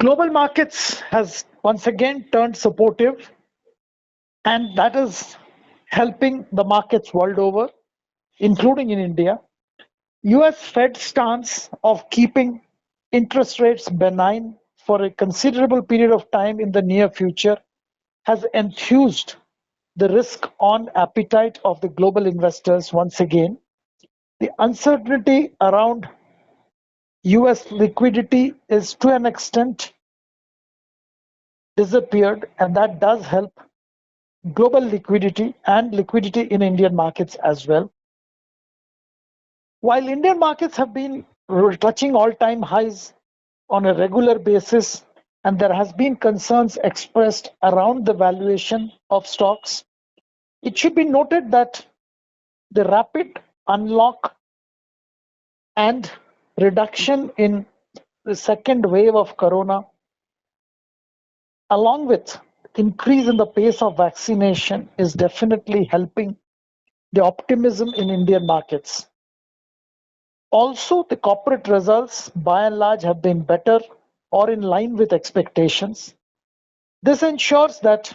Global markets has once again turned supportive, and that is helping the markets world over, including in India. US Fed stance of keeping interest rates benign for a considerable period of time in the near future has enthused the risk on appetite of the global investors once again. The uncertainty around US liquidity is to an extent disappeared, and that does help global liquidity and liquidity in Indian markets as well. While Indian markets have been touching all-time highs on a regular basis, and there has been concerns expressed around the valuation of stocks, it should be noted that the rapid unlock and reduction in the second wave of corona, along with increase in the pace of vaccination, is definitely helping the optimism in Indian markets. Also, the corporate results by and large have been better or in line with expectations. This ensures that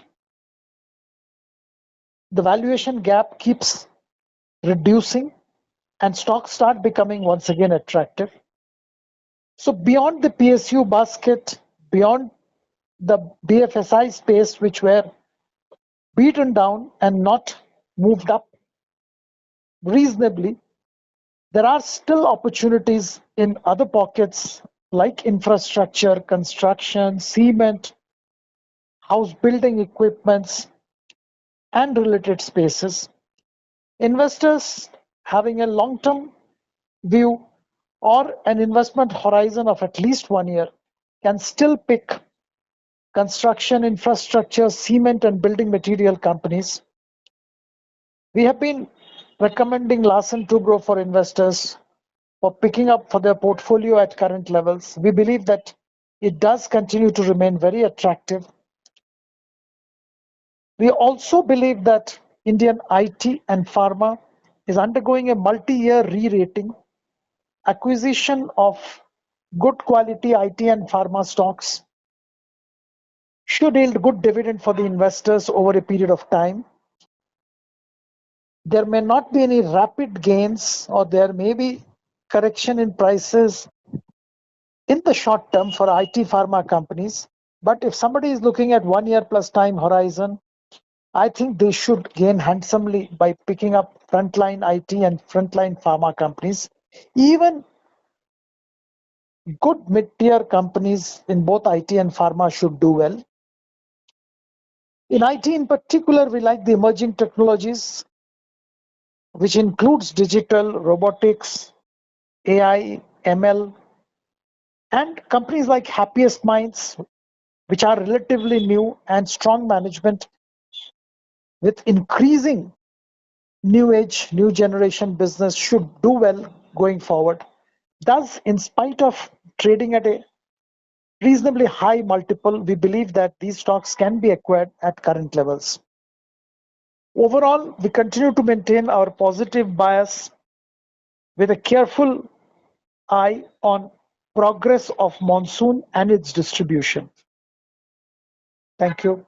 the valuation gap keeps reducing and stocks start becoming once again attractive. So beyond the PSU basket, beyond the BFSI space, which were beaten down and not moved up reasonably, there are still opportunities in other pockets like infrastructure, construction, cement, house building equipments, and related spaces. Investors having a long-term view or an investment horizon of at least 1 year can still pick construction, infrastructure, cement, and building material companies. We have been recommending Larsen Toubro for investors for picking up for their portfolio at current levels. We believe that it does continue to remain very attractive. We also believe that Indian IT and pharma is undergoing a multi-year re-rating. Acquisition of good quality IT and pharma stocks should yield good dividend for the investors over a period of time. There may not be any rapid gains, or there may be correction in prices in the short term for IT pharma companies. But if somebody is looking at 1 year plus time horizon, I think they should gain handsomely by picking up frontline IT and frontline pharma companies. Even good mid-tier companies in both IT and pharma should do well. In IT in particular, we like the emerging technologies, which includes digital, robotics, AI, ML, and companies like Happiest Minds, which are relatively new and strong management with increasing new age, new generation business should do well going forward. Thus, in spite of trading at a reasonably high multiple, we believe that these stocks can be acquired at current levels. Overall, we continue to maintain our positive bias with a careful eye on progress of monsoon and its distribution. Thank you.